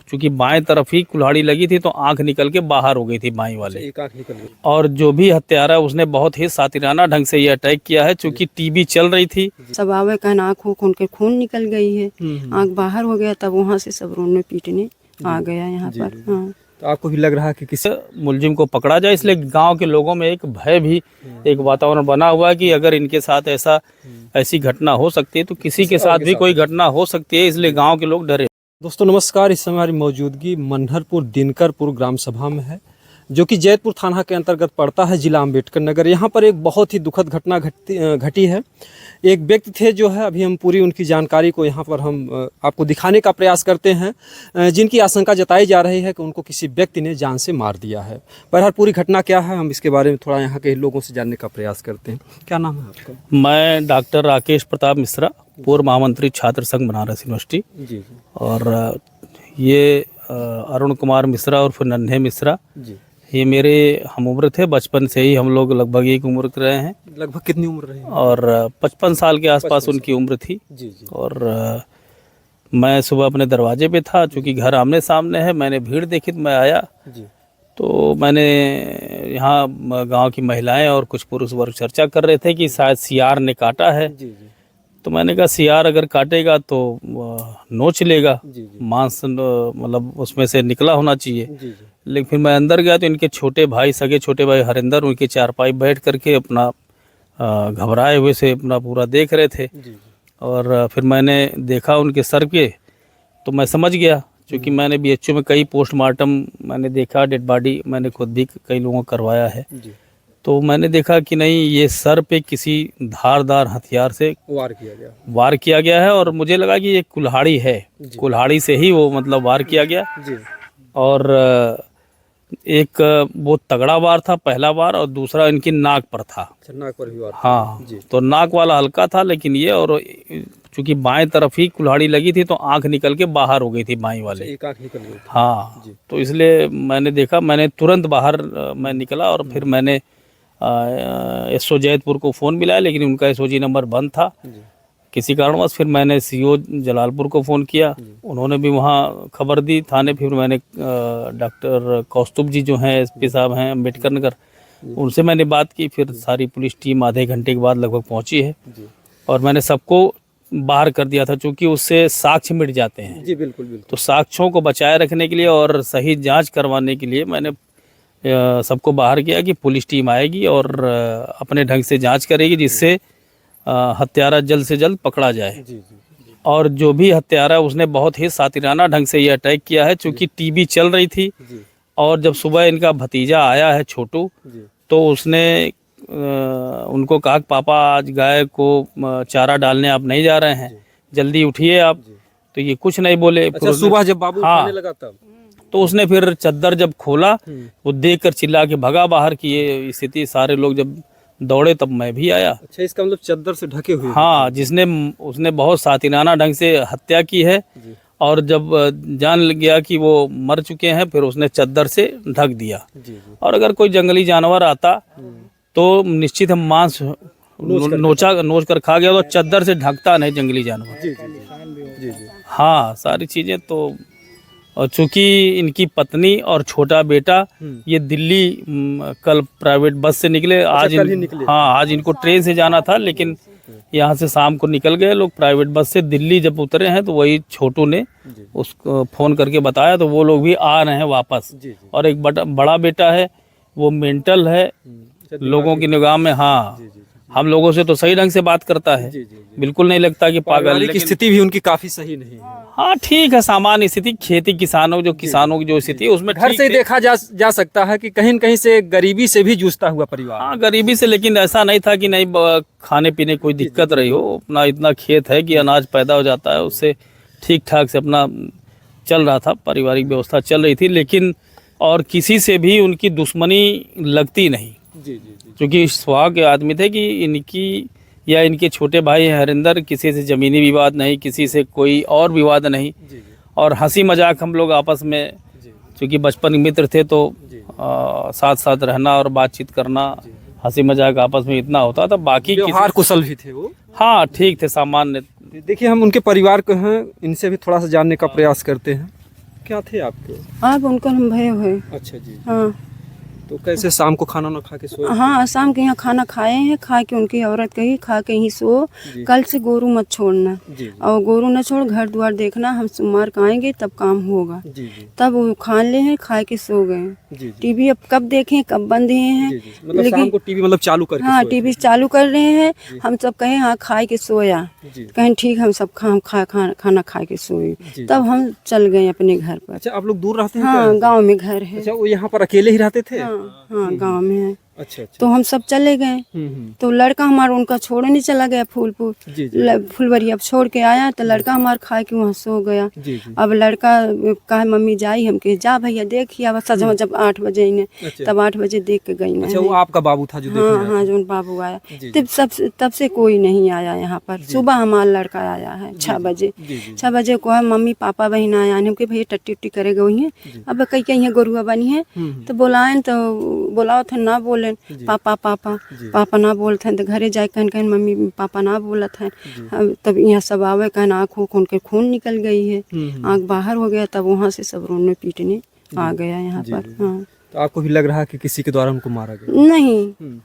चूंकि बाएं तरफ ही कुल्हाड़ी लगी थी तो आंख निकल के बाहर हो गई थी बाएं वाले। एक आंख निकल गई। और जो भी हत्यारा उसने बहुत ही सातिराना ढंग से ये अटैक किया है, चूंकि टीवी चल रही थी। सब आवे कहन आँख उनके खून निकल गई है, आँख बाहर हो गया, तब वहाँ से सब रोने पीटने आ गया यहाँ पर। हाँ, तो आपको भी लग रहा है कि किसी मुलजिम को पकड़ा जाए, इसलिए गांव के लोगों में एक भय भी, एक वातावरण बना हुआ है कि अगर इनके साथ ऐसी घटना हो सकती है तो किसी के साथ भी कोई घटना हो सकती है, इसलिए गांव के लोग डरे। दोस्तों नमस्कार, इस समय हमारी मौजूदगी मनहरपुर दिनकरपुर ग्राम सभा में है, जो कि जैतपुर थाना के अंतर्गत पड़ता है, जिला अम्बेडकर नगर। यहाँ पर एक बहुत ही दुखद घटना घटी है। एक व्यक्ति थे जो है, अभी हम पूरी उनकी जानकारी को यहाँ पर हम आपको दिखाने का प्रयास करते हैं, जिनकी आशंका जताई जा रही है कि उनको किसी व्यक्ति ने जान से मार दिया है। बहरहाल पूरी घटना क्या है, हम इसके बारे में थोड़ा यहाँ के लोगों से जानने का प्रयास करते हैं। क्या नाम है आपका? मैं डॉक्टर राकेश प्रताप मिश्रा, पूर्व महामंत्री छात्र संघ बनारस यूनिवर्सिटी। जी। और ये अरुण कुमार मिश्रा और फिर नन्हे मिश्रा, जी। ये मेरे हम उम्र थे, बचपन से ही हम लोग लगभग एक उम्र के रहे हैं। लगभग कितनी उम्र रही? और 55 साल के आसपास उनकी उम्र थी। जी जी। और मैं सुबह अपने दरवाजे पे था, चूँकि घर आमने सामने है, मैंने भीड़ देखी तो मैं आया। जी। तो मैंने यहाँ गांव की महिलाएं और कुछ पुरुष वर्ग चर्चा कर रहे थे कि शायद सियार ने काटा है। जी जी। तो मैंने कहा सियार अगर काटेगा तो नोच लेगा, जी जी। मांस मतलब उसमें से निकला होना चाहिए। जी जी। लेकिन फिर मैं अंदर गया तो इनके छोटे भाई, सगे छोटे भाई हरिंदर, उनके चारपाई बैठ करके अपना घबराए हुए से अपना पूरा देख रहे थे। जी जी। और फिर मैंने देखा उनके सर पे, तो मैं समझ गया, क्योंकि मैंने बीएचओ में कई पोस्टमार्टम मैंने देखा, डेड बॉडी मैंने खुद भी कई लोगों को करवाया है। जी। तो मैंने देखा कि नहीं, ये सर पे किसी धारदार हथियार से वार किया गया है। और मुझे लगा कि ये कुल्हाड़ी है, कुल्हाड़ी से ही वो मतलब वार किया गया। जी। और एक वो तगड़ा वार था, पहला वार, और दूसरा इनकी नाक पर था। नाक पर भी वार? हाँ जी। तो नाक वाला हल्का था, लेकिन ये, और चूंकि बाएं तरफ ही कुल्हाड़ी लगी थी तो आंख निकल के बाहर हो गई थी बाएं वाले। एक आंख निकल गई। हाँ जी। तो इसलिए मैंने देखा, मैंने तुरंत बाहर मैं निकला और फिर मैंने एसओ जैतपुर को फ़ोन मिलाया, लेकिन उनका एसओजी नंबर बंद था किसी कारणवश। फिर मैंने सीओ जलालपुर को फ़ोन किया, उन्होंने भी वहाँ खबर दी थाने। फिर मैंने डॉक्टर कौस्तुभ जी जो हैं, एसपी साहब हैं अम्बेडकर नगर, उनसे मैंने बात की। फिर सारी पुलिस टीम आधे घंटे के बाद लगभग पहुँची है और मैंने सबको बाहर कर दिया था, क्योंकि उससे साक्ष्य मिट जाते हैं। जी बिल्कुल बिल्कुल। तो साक्ष्यों को बचाए रखने के लिए और सही जाँच करवाने के लिए मैंने सबको बाहर किया कि पुलिस टीम आएगी और अपने ढंग से जांच करेगी, जिससे हत्यारा जल्द से जल्द पकड़ा जाए। जी जी। और जो भी हत्यारा उसने बहुत ही सातिराना ढंग से ये अटैक किया है, चूँकि टीवी चल रही थी। और जब सुबह इनका भतीजा आया है छोटू, तो उसने उनको कहा कि पापा आज गाय को चारा डालने आप नहीं जा रहे हैं, जल्दी उठिए आप। तो ये कुछ नहीं बोले। अच्छा, सुबह जब बाबू उठाने लगा तब? तो उसने फिर चद्दर जब खोला, वो देख कर चिल्ला के भगा बाहर की ये स्थिति। सारे लोग जब दौड़े तब मैं भी आया। अच्छा, इसका मतलब चद्दर से ढके हुए? हाँ, उसने बहुत सातिराना ढंग से हत्या की है। और जब जान गया कि वो मर चुके हैं, फिर उसने चद्दर से ढक दिया। और अगर कोई जंगली जानवर आता तो निश्चित हम मांस नोच कर खा गया, तो चद्दर से ढकता नहीं जंगली जानवर। जी। हाँ, सारी चीज़ें तो। और चूंकि इनकी पत्नी और छोटा बेटा ये दिल्ली कल प्राइवेट बस से निकले। आज हाँ, आज इनको ट्रेन से जाना था, लेकिन यहाँ से शाम को निकल गए लोग प्राइवेट बस से। दिल्ली जब उतरे हैं तो वही छोटू ने उसको फ़ोन करके बताया, तो वो लोग भी आ रहे हैं वापस। और एक बड़ा बेटा है, वो मेंटल है लोगों की निगाह में। हाँ, हम लोगों से तो सही ढंग से बात करता है, बिल्कुल नहीं लगता कि पागल। की स्थिति भी उनकी काफी सही नहीं है। हाँ, ठीक है, सामान्य स्थिति। खेती किसानों की जो स्थिति है उसमें घर से देखा जा सकता है कि कहीं न कहीं से गरीबी से भी जूझता हुआ परिवार। हाँ, गरीबी से, लेकिन ऐसा नहीं था कि नहीं खाने पीने कोई दिक्कत रही हो। अपना इतना खेत है कि अनाज पैदा हो जाता है, उससे ठीक ठाक से अपना चल रहा था, पारिवारिक व्यवस्था चल रही थी। लेकिन और किसी से भी उनकी दुश्मनी लगती नहीं, क्योंकि सुहाग के आदमी थे कि इनकी या इनके छोटे भाई हैं हरिंदर, किसी से ज़मीनी विवाद नहीं, किसी से कोई और विवाद नहीं। और हंसी मजाक हम लोग आपस में, क्योंकि बचपन के मित्र थे, तो साथ साथ रहना और बातचीत करना, हंसी मजाक आपस में इतना होता था। बाकी व्यवहार कुशल भी थे वो। हाँ, ठीक थे, सामान्य। देखिए, हम उनके परिवार को हैं, इनसे भी थोड़ा सा जानने का प्रयास करते हैं। क्या थे आपके? अब उनको हम भय हुए। अच्छा जी। हाँ तो कैसे शाम को खाना ना खा के सोए? हाँ, शाम के यहाँ खाना खाए हैं, खा के उनकी औरत कही खा के ही सो, जी। कल से गोरू मत छोड़ना। जी जी और गोरू न छोड़, घर द्वार देखना, हम सोमवार को आएंगे तब काम होगा। जी जी तब वो खा ले हैं, खा के सो गए। जी जी टीवी अब कब देखें, कब बंद हुए हैं। जी। मतलब शाम को टीवी मतलब चालू करके हाँ, सोए टीवी चालू कर रहे हैं। जी। हम सब कहें हाँ खाए के सोया, थे? जी कहें ठीक, हम सब खाना खा के सोए। जी। तब हम चल गए अपने घर पर। अच्छा, आप लोग दूर रहते हैं हाँ, क्या? गांव में घर है। अच्छा, वो यहाँ पर अकेले ही रहते थे? हाँ हाँ, गांव में है। अच्छा अच्छा। तो हम सब चले गए। तो लड़का हमारा उनका छोड़ने चला गया फूलपुर। जी जी फुलवरी अब छोड़ के आया तो लड़का हमारा खा के वहाँ सो गया। जी जी। अब लड़का कहा मम्मी जाई, हम कहे जा भैया देखिए। अब सजमा जब 8 बजे इन्हें, अच्छा। तब 8 बजे देख के गई अच्छा, वो मैं। आपका बाबू था जो देखने हाँ आया हाँ, था? जो बाबू आया। जी, तब से कोई नहीं आया यहाँ पर। सुबह हमारा लड़का आया है 6 बजे। जी जी 6 बजे को है मम्मी पापा बहन आया, हम के भैया टट्टी उट्टी करेगा वही। अब कई कहीं गोरुआ बनी है तो बुलाएं, तो बुलाओ थे ना बोले पापा पापा जी। पापा ना बोलते हैं। तो घरे जाए कहन कहन मम्मी पापा ना बोलत है। तब यहाँ सब आवे कहन आँख उनके खून निकल गई है, आँख बाहर हो गया। तब वहाँ से सब रोने पीटने आ गया यहाँ पर। हाँ, तो आपको भी लग रहा है कि किसी के द्वारा उनको मारा गया? नहीं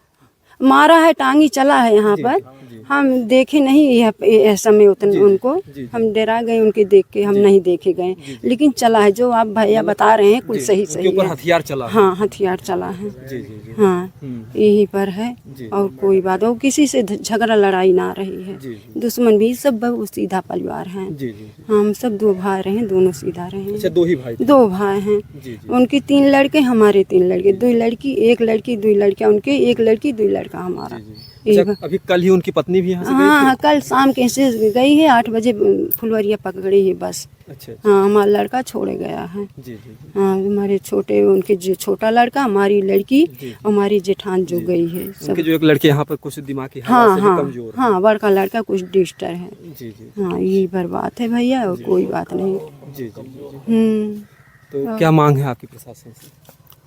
मारा है, टांगी चला है यहाँ पर। हम देखे नहीं यह समय उतने उनको, हम डरा गए उनके देख के, हम नहीं देखे गए। लेकिन चला है, जो आप भैया बता रहे हैं कुल सही उनके सही ऊपर है। हथियार चला है? हाँ, हथियार चला है। जी जी जी हाँ, यही पर है। और कोई बात, और किसी से झगड़ा लड़ाई ना रही है। जी दुश्मन भी सब बहुत सीधा परिवार है। जी जी। हम सब 2 भाई रहे, दोनों सीधा रहे। अच्छा, 2 ही भाई थे? 2 भाई हैं। जी जी। उनके 3 लड़के, हमारे 3 लड़के। 2 लड़की 1 लड़की, 2 लड़कियां उनके, 1 लड़की 2 लड़का हमारा। अच्छा, अभी कल ही उनकी पत्नी भी यहाँ से गई हाँ थी? हाँ, कल शाम के से गई है 8 बजे, फुलवरिया पकड़ी है बस। अच्छा। हाँ, हमारा लड़का छोड़े गया है। जी जी हाँ, हमारे छोटे, उनके जो छोटा लड़का, हमारी लड़की, हमारी जेठान जो गई है उनके सब। जो एक लड़के यहाँ पर कुछ दिमागी हालत हाँ से भी हाँ कमजोर है। हाँ, बड़का लड़का कुछ डिस्टर है। जी जी हाँ, यही पर बात है भैया, और कोई बात नहीं। जी जी। तो क्या मांग है आपकी प्रशासन से,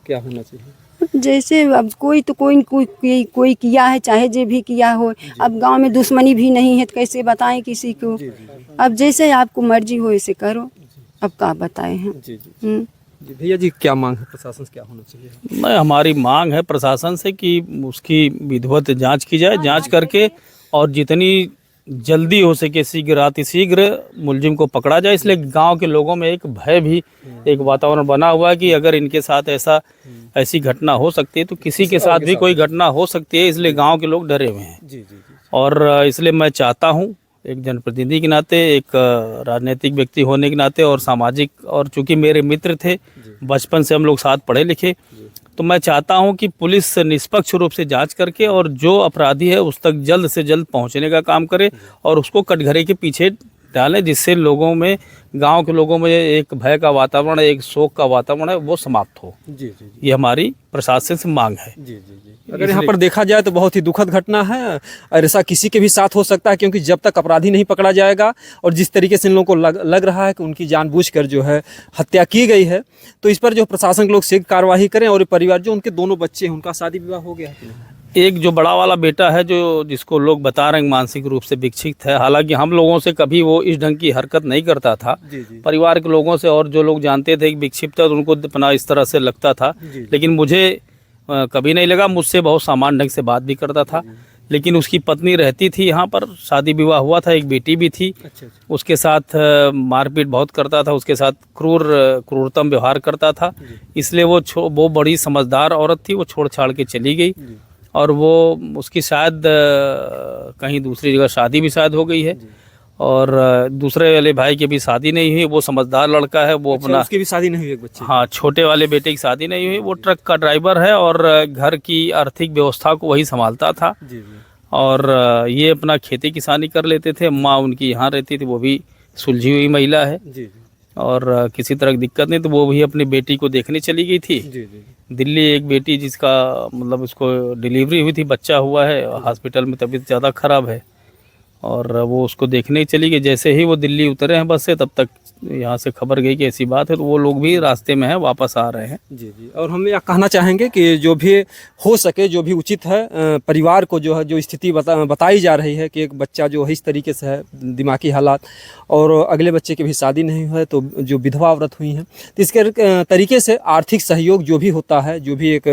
क्या होना चाहिए? जैसे अब कोई तो कोई किया है, चाहे जो भी किया हो। अब गांव में दुश्मनी भी नहीं है तो कैसे बताएं किसी को। अब जैसे आपको मर्जी हो ऐसे करो, अब क्या बताएं हम। जी जी जी। भैया जी, क्या मांग है प्रशासन से, क्या होना चाहिए? मैं हमारी मांग है प्रशासन से कि उसकी विधिवत जांच की जाए, जांच करके और जितनी जल्दी हो सके शीघ्र मुलजिम को पकड़ा जाए। इसलिए गांव के लोगों में एक भय भी, एक वातावरण बना हुआ है कि अगर इनके साथ ऐसी घटना हो सकती है तो किसी के साथ भी कोई घटना हो सकती है। इसलिए गांव के लोग डरे हुए हैं। जी जी जी। और इसलिए मैं चाहता हूं, एक जनप्रतिनिधि के नाते, एक राजनीतिक व्यक्ति होने के नाते और सामाजिक, और चूंकि मेरे मित्र थे, बचपन से हम लोग साथ पढ़े लिखे, तो मैं चाहता हूं कि पुलिस निष्पक्ष रूप से जांच करके और जो अपराधी है उस तक जल्द से जल्द पहुंचने का काम करे और उसको कटघरे के पीछे डालें, जिससे लोगों में, गांव के लोगों में एक भय का वातावरण, एक शोक का वातावरण है, वो समाप्त हो। जी जी। ये हमारी प्रशासन से मांग है। जी जी जी। अगर यहाँ पर देखा जाए तो बहुत ही दुखद घटना है, और ऐसा किसी के भी साथ हो सकता है, क्योंकि जब तक अपराधी नहीं पकड़ा जाएगा और जिस तरीके से इन लोगों को लग रहा है कि उनकी जानबूझकर जो है हत्या की गई है, तो इस पर जो प्रशासन के लोग शीघ्र कार्रवाई करें। और परिवार, जो उनके दोनों बच्चे हैं, उनका शादी विवाह हो गया है? एक जो बड़ा वाला बेटा है, जो जिसको लोग बता रहे हैं मानसिक रूप से विक्षिप्त है, हालांकि हम लोगों से कभी वो इस ढंग की हरकत नहीं करता था। जी जी। परिवार के लोगों से और जो लोग जानते थे कि विक्षिप्त है, तो उनको अपना इस तरह से लगता था। लेकिन मुझे कभी नहीं लगा। मुझसे बहुत सामान्य ढंग से बात भी करता था। लेकिन उसकी पत्नी रहती थी यहाँ पर, शादी विवाह हुआ था, एक बेटी भी थी। अच्छा। उसके साथ मारपीट बहुत करता था, उसके साथ क्रूरतम व्यवहार करता था। इसलिए वो बड़ी समझदार औरत थी, वो छोड़ छाड़ के चली गई। और वो उसकी शायद कहीं दूसरी जगह शादी भी शायद हो गई है। और दूसरे वाले भाई की भी शादी नहीं हुई। वो समझदार लड़का है, वो अपना, उसकी भी शादी नहीं हुई एक बच्चे? हाँ, छोटे वाले बेटे की शादी नहीं हुई। वो ट्रक का ड्राइवर है और घर की आर्थिक व्यवस्था को वही संभालता था। जी जी। और ये अपना खेती किसानी कर लेते थे। माँ उनकी यहाँ रहती थी, वो भी सुलझी हुई महिला है जी जी। और किसी तरह की दिक्कत नहीं। तो वो भी अपनी बेटी को देखने चली गई थी जी जी। दिल्ली। एक बेटी जिसका मतलब उसको डिलीवरी हुई थी, बच्चा हुआ है, हॉस्पिटल में तबीयत ज़्यादा ख़राब है। और वो उसको देखने ही चली गई। जैसे ही वो दिल्ली उतरे हैं बस से, तब तक यहाँ से खबर गई कि ऐसी बात है, तो वो लोग भी रास्ते में हैं, वापस आ रहे हैं। जी जी। और हम यह कहना चाहेंगे कि जो भी हो सके, जो भी उचित है, परिवार को जो है, जो स्थिति बताई जा रही है कि एक बच्चा जो है इस तरीके से है, दिमागी हालात, और अगले बच्चे की भी शादी नहीं हुई है, तो जो विधवा औरत हुई हैं, तो इसके तरीके से आर्थिक सहयोग जो भी होता है, जो भी एक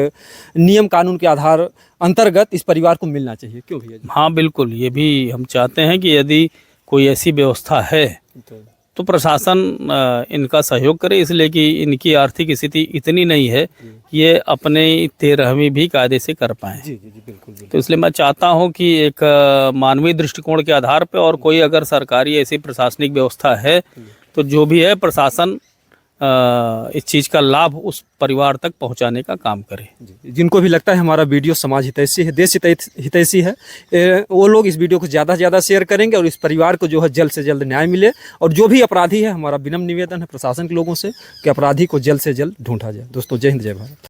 नियम कानून के आधार अंतर्गत इस परिवार को मिलना चाहिए। क्यों भैया जी? हाँ बिल्कुल, ये भी हम चाहते हैं कि यदि कोई ऐसी व्यवस्था है तो प्रशासन इनका सहयोग करे, इसलिए कि इनकी आर्थिक स्थिति इतनी नहीं है कि ये अपने 13वीं भी कायदे से कर पाएँ। जी जी जी, बिल्कुल। तो इसलिए मैं चाहता हूं कि एक मानवीय दृष्टिकोण के आधार पे, और कोई अगर सरकारी ऐसी प्रशासनिक व्यवस्था है तो जो भी है प्रशासन इस चीज़ का लाभ उस परिवार तक पहुंचाने का काम करे। जिनको भी लगता है हमारा वीडियो समाज हितैषी है, देश हितैषी है, वो लोग इस वीडियो को ज़्यादा से ज़्यादा शेयर करेंगे और इस परिवार को जो है जल्द से जल्द न्याय मिले। और जो भी अपराधी है, हमारा विनम्र निवेदन है प्रशासन के लोगों से कि अपराधी को जल्द से जल्द ढूंढा जाए। दोस्तों, जय हिंद, जय भारत।